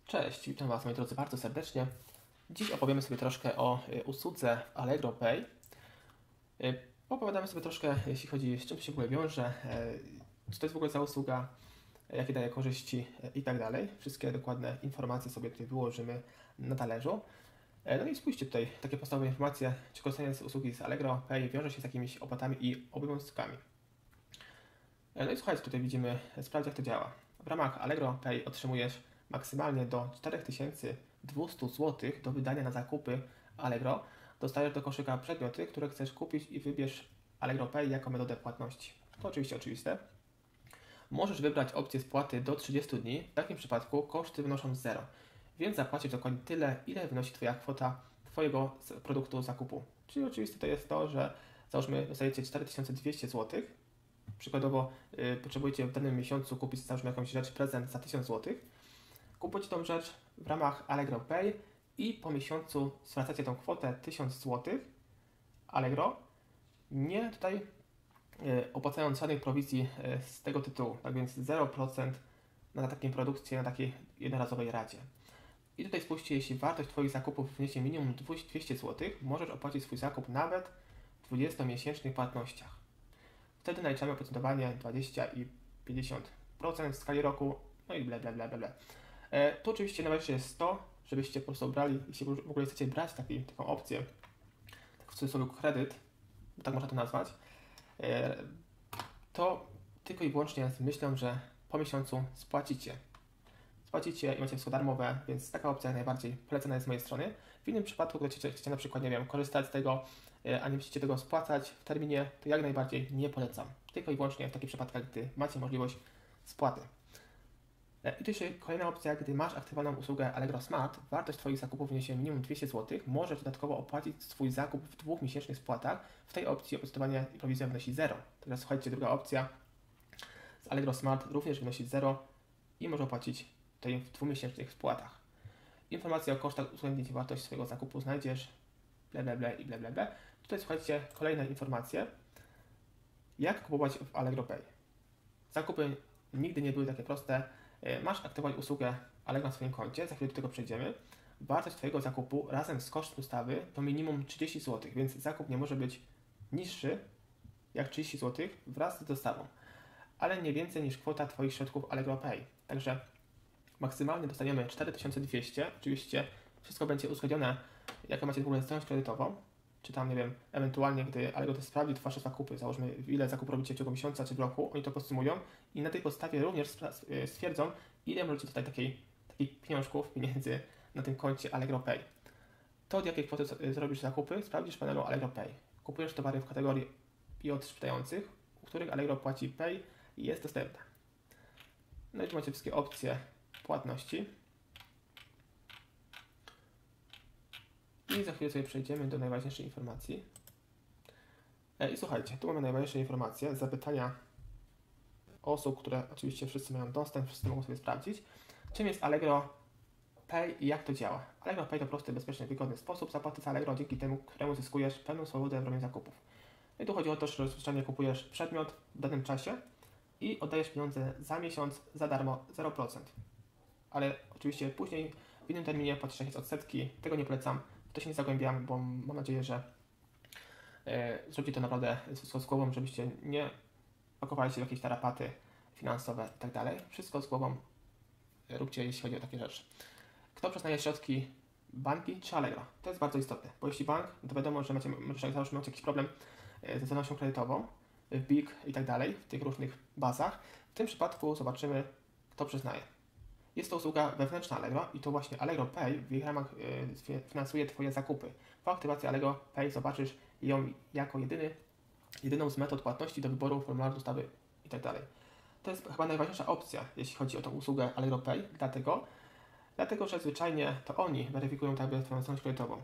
Cześć, witam Was moi drodzy bardzo serdecznie. Dziś opowiemy sobie troszkę o usłudze Allegro Pay. Opowiadamy sobie troszkę, jeśli chodzi z czym to się w ogóle wiąże, co to jest w ogóle za usługa, jakie daje korzyści i tak dalej. Wszystkie dokładne informacje sobie tutaj wyłożymy na talerzu. No i spójrzcie tutaj, takie podstawowe informacje, czy korzystanie z usługi z Allegro Pay wiąże się z jakimiś opłatami i obowiązkami. No i słuchajcie, tutaj widzimy, sprawdź jak to działa. W ramach Allegro Pay otrzymujesz maksymalnie do 4200 zł do wydania na zakupy Allegro. Dostajesz do koszyka przedmioty, które chcesz kupić i wybierz Allegro Pay jako metodę płatności. To oczywiście oczywiste. Możesz wybrać opcję spłaty do 30 dni. W takim przypadku koszty wynoszą 0, więc zapłacisz dokładnie tyle, ile wynosi Twoja kwota Twojego produktu zakupu. Czyli oczywiste to jest to, że załóżmy dostajecie 4200 zł. Przykładowo potrzebujecie w danym miesiącu kupić załóżmy jakąś rzecz, prezent za 1000 zł. Kupujecie tą rzecz w ramach Allegro Pay i po miesiącu zwracacie tą kwotę 1000 zł Allegro, nie tutaj opłacając żadnej prowizji z tego tytułu, tak więc 0% na takiej produkcji, na takiej jednorazowej racie. I tutaj spójrzcie, jeśli wartość Twoich zakupów wyniesie minimum 200 zł, możesz opłacić swój zakup nawet w 20-miesięcznych płatnościach. Wtedy naliczamy oprocentowanie 20 i 50% w skali roku, no i bla bla bla bla bla. Tu oczywiście najważniejsze jest to, żebyście po prostu brali, jeśli w ogóle chcecie brać taką opcję, tak w cudzysłowie kredyt, tak można to nazwać, to tylko i wyłącznie z myślą, że po miesiącu spłacicie i macie wszystko darmowe, więc taka opcja jak najbardziej polecana jest z mojej strony. W innym przypadku, gdy chcecie na przykład, nie wiem, korzystać z tego, a nie musicie tego spłacać w terminie, to jak najbardziej nie polecam. Tylko i wyłącznie w takich przypadkach, gdy macie możliwość spłaty. I tu jeszcze kolejna opcja, gdy masz aktywowaną usługę Allegro Smart, wartość Twoich zakupów wyniesie minimum 200 zł, możesz dodatkowo opłacić swój zakup w 2-miesięcznych spłatach. W tej opcji oprocentowanie i prowizja wynosi 0. Teraz słuchajcie, druga opcja z Allegro Smart również wynosi 0 i może opłacić tutaj w 2-miesięcznych spłatach. Informacje o kosztach uwzględnić wartość swojego zakupu znajdziesz bla bla bla i bla bla bla. Tutaj słuchajcie, kolejne informacje. Jak kupować w Allegro Pay? Zakupy nigdy nie były takie proste. Masz aktywować usługę Allegro na swoim koncie, za chwilę do tego przejdziemy. Wartość Twojego zakupu razem z kosztem ustawy to minimum 30 zł, więc zakup nie może być niższy jak 30 zł wraz z dostawą, ale nie więcej niż kwota Twoich środków Allegro Pay. Także maksymalnie dostaniemy 4200, oczywiście wszystko będzie uzgodnione, jaką macie w ogóle zdolność kredytową, czy tam, nie wiem, ewentualnie, gdy Allegro to sprawdzi Wasze zakupy, załóżmy ile zakup robicie w ciągu miesiąca czy w roku, oni to podsumują i na tej podstawie również stwierdzą, ile możecie tutaj takich pieniędzy na tym koncie Allegro Pay. To od jakiej kwoty zrobisz zakupy, sprawdzisz w panelu Allegro Pay. Kupujesz towary w kategorii i od sprzedających, u których Allegro płaci Pay i jest dostępna. No i tu macie wszystkie opcje płatności. I za chwilę sobie przejdziemy do najważniejszej informacji. I słuchajcie, tu mamy najważniejsze informacje, zapytania osób, które oczywiście wszyscy mają dostęp, wszyscy mogą sobie sprawdzić. Czym jest Allegro Pay i jak to działa? Allegro Pay to prosty, bezpieczny, wygodny sposób zapłaty z Allegro, dzięki temu, któremu zyskujesz pełną swobodę w robieniu zakupów. I tu chodzi o to, że zwyczajnie kupujesz przedmiot w danym czasie i oddajesz pieniądze za miesiąc za darmo 0%. Ale oczywiście później w innym terminie płacisz jakieś odsetki, tego nie polecam. W to się nie zagłębiam, bo mam nadzieję, że zrobicie to naprawdę z głową, żebyście nie pakowali się w jakieś tarapaty finansowe i tak dalej. Wszystko z głową róbcie, jeśli chodzi o takie rzeczy. Kto przyznaje środki? Banki czy Allegro? To jest bardzo istotne, bo jeśli bank, to wiadomo, że możecie mieć jakiś problem ze zdolnością kredytową, w BIG i tak dalej, w tych różnych bazach. W tym przypadku zobaczymy, kto przyznaje. Jest to usługa wewnętrzna Allegro i to właśnie Allegro Pay w ich ramach finansuje Twoje zakupy. Po aktywacji Allegro Pay zobaczysz ją jako jedyną z metod płatności do wyboru formularza dostawy itd. To jest chyba najważniejsza opcja, jeśli chodzi o tą usługę Allegro Pay, dlatego że zwyczajnie to oni weryfikują Twoją zdolność kredytową.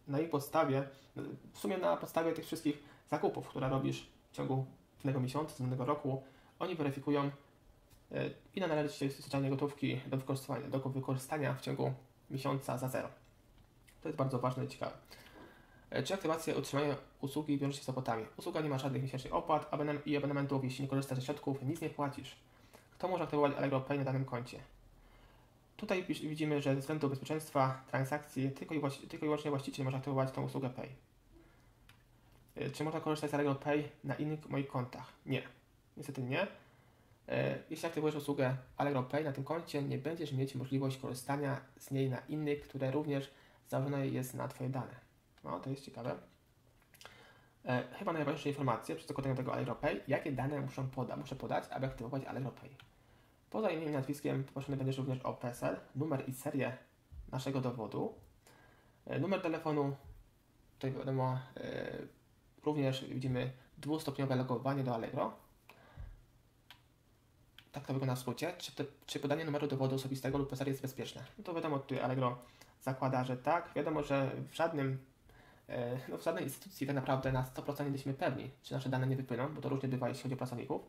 Na ich podstawie, w sumie na podstawie tych wszystkich zakupów, które robisz w ciągu danego miesiąca, danego roku, oni weryfikują, ile należy Ci zwyczajnie gotówki do wykorzystania w ciągu miesiąca za 0. To jest bardzo ważne i ciekawe. Czy aktywacja i utrzymanie usługi wiąże się z opłatami? Usługa nie ma żadnych miesięcznych opłat i abonamentów. Jeśli nie korzystasz ze środków, nic nie płacisz. Kto może aktywować Allegro Pay na danym koncie? Tutaj widzimy, że ze względu bezpieczeństwa transakcji tylko i wyłącznie właściciel może aktywować tą usługę Pay. Czy można korzystać z Allegro Pay na innych moich kontach? Nie. Niestety nie. Jeśli aktywujesz usługę Allegro Pay na tym koncie, nie będziesz mieć możliwości korzystania z niej na innych, które również założone jest na Twoje dane. No, to jest ciekawe. Chyba najważniejsze informacje przy zakładaniu tego Allegro Pay, jakie dane muszę podać, aby aktywować Allegro Pay. Poza imieniem i nazwiskiem poproszony będziesz również o PESEL, numer i serię naszego dowodu, numer telefonu, tutaj wiadomo, również widzimy dwustopniowe logowanie do Allegro. Tak to wygląda w skrócie. Czy podanie numeru dowodu osobistego lub PESEL jest bezpieczne? No to wiadomo, tutaj Allegro zakłada, że tak. Wiadomo, że w żadnej instytucji tak naprawdę na 100% nie jesteśmy pewni, czy nasze dane nie wypłyną, bo to różnie bywa, jeśli chodzi o pracowników,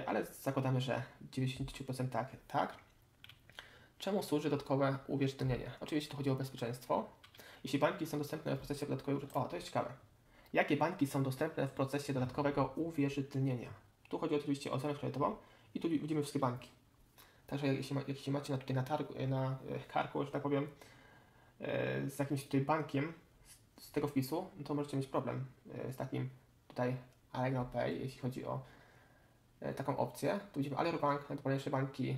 ale zakładamy, że w 90% tak. Czemu służy dodatkowe uwierzytelnienie? Oczywiście tu chodzi o bezpieczeństwo. Jeśli banki są dostępne w procesie dodatkowego... to jest ciekawe. Jakie banki są dostępne w procesie dodatkowego uwierzytelnienia? Tu chodzi oczywiście o stronę kredytową i tu widzimy wszystkie banki. Także jeśli macie tutaj na karku, że tak powiem, z jakimś tutaj bankiem z tego wpisu, no to możecie mieć problem z takim tutaj Allegro Pay, jeśli chodzi o taką opcję. Tu widzimy Allegro Bank, najpopularniejsze banki,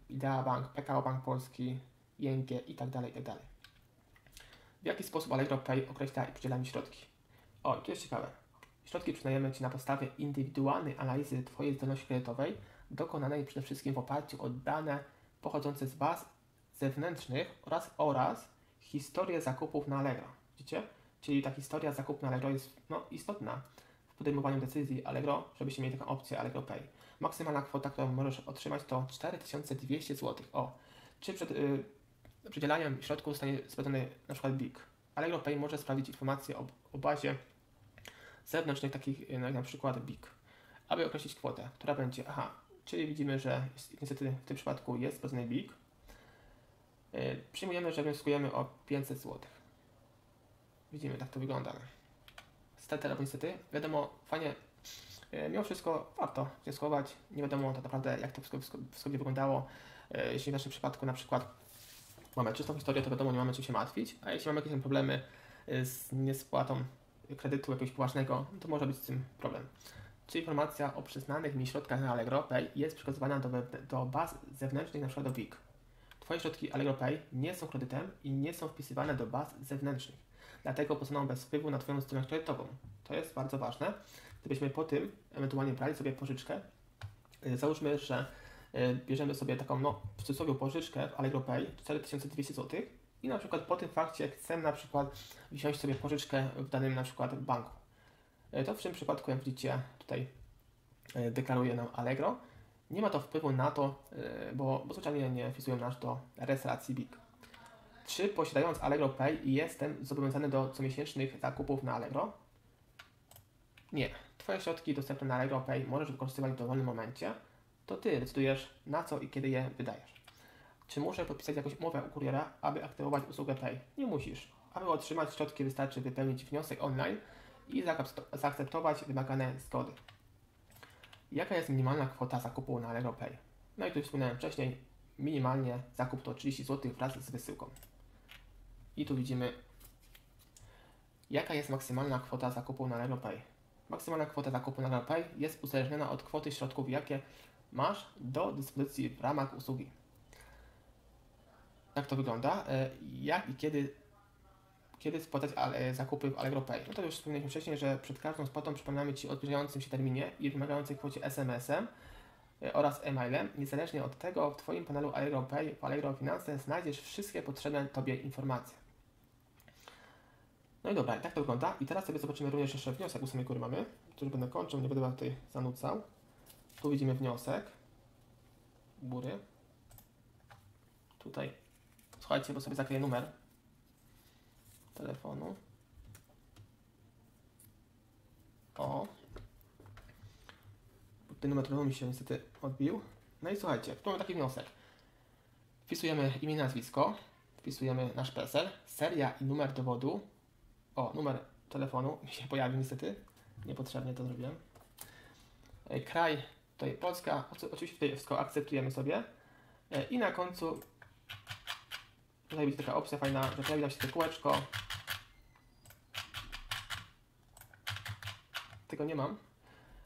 Idea Bank, PKO Bank Polski, ING i tak dalej, i tak dalej. W jaki sposób Allegro Pay określa i przydziela mi środki? O, tu jest ciekawe. Środki przyznajemy Ci na podstawie indywidualnej analizy Twojej zdolności kredytowej, dokonanej przede wszystkim w oparciu o dane pochodzące z baz zewnętrznych oraz historię zakupów na Allegro. Widzicie? Czyli ta historia zakupów na Allegro jest istotna w podejmowaniu decyzji Allegro, żebyście mieli taką opcję Allegro Pay. Maksymalna kwota, którą możesz otrzymać, to 4200 zł. Czy przed przydzielaniem środków zostanie sprawdzony na przykład BIK? Allegro Pay może sprawdzić informacje o bazie zewnętrznych, takich jak na przykład BIK, aby określić kwotę, która będzie, czyli widzimy, że niestety w tym przypadku jest sprawdzony BIK. Przyjmujemy, że wnioskujemy o 500 zł. Widzimy, tak to wygląda. Stety albo niestety, wiadomo, fajnie, mimo wszystko warto wnioskować, nie wiadomo tak naprawdę, jak to wszystko sobie wyglądało. Jeśli w naszym przypadku na przykład mamy czystą historię, to wiadomo, nie mamy czym się martwić, a jeśli mamy jakieś problemy z niespłatą kredytu jakiegoś poważnego, to może być z tym problem. Czy informacja o przyznanych mi środkach na Allegro Pay jest przekazywana do baz zewnętrznych, np. do BIK. Twoje środki Allegro Pay nie są kredytem i nie są wpisywane do baz zewnętrznych. Dlatego pozostaną bez wpływu na Twoją stronę kredytową. To jest bardzo ważne. Gdybyśmy po tym ewentualnie brali sobie pożyczkę, załóżmy, że bierzemy sobie taką, w cudzysłowie pożyczkę w Allegro Pay 4200 zł i na przykład po tym fakcie chcemy na przykład wziąć sobie pożyczkę w danym na przykład banku. To w tym przypadku, jak widzicie, tutaj deklaruje nam Allegro. Nie ma to wpływu na to, bo zwyczajnie nie wpisują nas do rejestracji BIK. Czy posiadając Allegro Pay jestem zobowiązany do comiesięcznych zakupów na Allegro? Nie. Twoje środki dostępne na Allegro Pay możesz wykorzystywać w dowolnym momencie. To Ty decydujesz, na co i kiedy je wydajesz. Czy muszę podpisać jakąś umowę u kuriera, aby aktywować usługę Pay? Nie musisz. Aby otrzymać środki, wystarczy wypełnić wniosek online i zaakceptować wymagane zgody. Jaka jest minimalna kwota zakupu na Allegro Pay? No i tu wspomniałem wcześniej, minimalnie zakup to 30 zł wraz z wysyłką. I tu widzimy, jaka jest maksymalna kwota zakupu na Allegro Pay. Maksymalna kwota zakupu na Allegro Pay jest uzależniona od kwoty środków, jakie masz do dyspozycji w ramach usługi. Jak to wygląda? Jak i kiedy spłacać zakupy w Allegro Pay? No to już wspomnieliśmy wcześniej, że przed każdą spłatą przypominamy Ci o zbliżającym się terminie i wymagającej kwocie SMS-em oraz e-mailem. Niezależnie od tego w Twoim panelu Allegro Pay w Allegro Finanse znajdziesz wszystkie potrzebne Tobie informacje. No i dobra, tak to wygląda. I teraz sobie zobaczymy również jeszcze wniosek u samej góry mamy. Tu już będę kończył, nie będę tutaj zanucał. Tu widzimy wniosek góry. Tutaj, słuchajcie, bo sobie zakleję numer telefonu. Ten numer telefonu mi się niestety odbił. No i słuchajcie, tu mamy taki wniosek. Wpisujemy imię, nazwisko, wpisujemy nasz PESEL, seria i numer dowodu. Numer telefonu mi się pojawił niestety. Niepotrzebnie to zrobiłem. Kraj, tutaj Polska. Oczywiście tutaj wszystko akceptujemy sobie. I na końcu tutaj będzie taka opcja fajna, że pojawi nam się to kółeczko. Tego nie mam.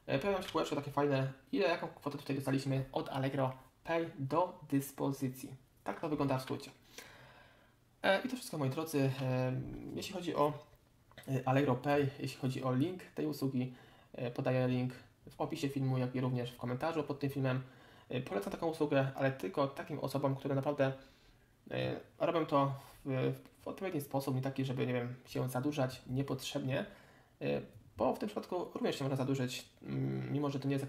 Pojawi nam się kółeczko takie fajne, jaką kwotę tutaj dostaliśmy od Allegro Pay do dyspozycji. Tak to wygląda w skrócie. I to wszystko, moi drodzy. Jeśli chodzi o Allegro Pay, jeśli chodzi o link tej usługi, podaję link w opisie filmu, jak i również w komentarzu pod tym filmem. Polecam taką usługę, ale tylko takim osobom, które naprawdę robią to w odpowiedni sposób, nie taki, żeby, nie wiem, się zadłużać niepotrzebnie, bo w tym przypadku również się można zadłużyć, mimo że to nie jest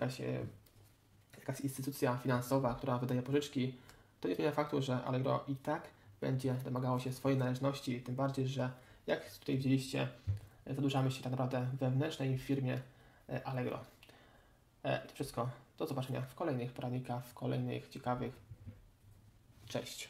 jakaś instytucja finansowa, która wydaje pożyczki, to nie zmienia faktu, że Allegro i tak będzie domagało się swojej należności, tym bardziej, że jak tutaj widzieliście, zadłużamy się tak naprawdę w wewnętrznej firmie Allegro. To wszystko. Do zobaczenia w kolejnych poradnikach, w kolejnych ciekawych. Cześć.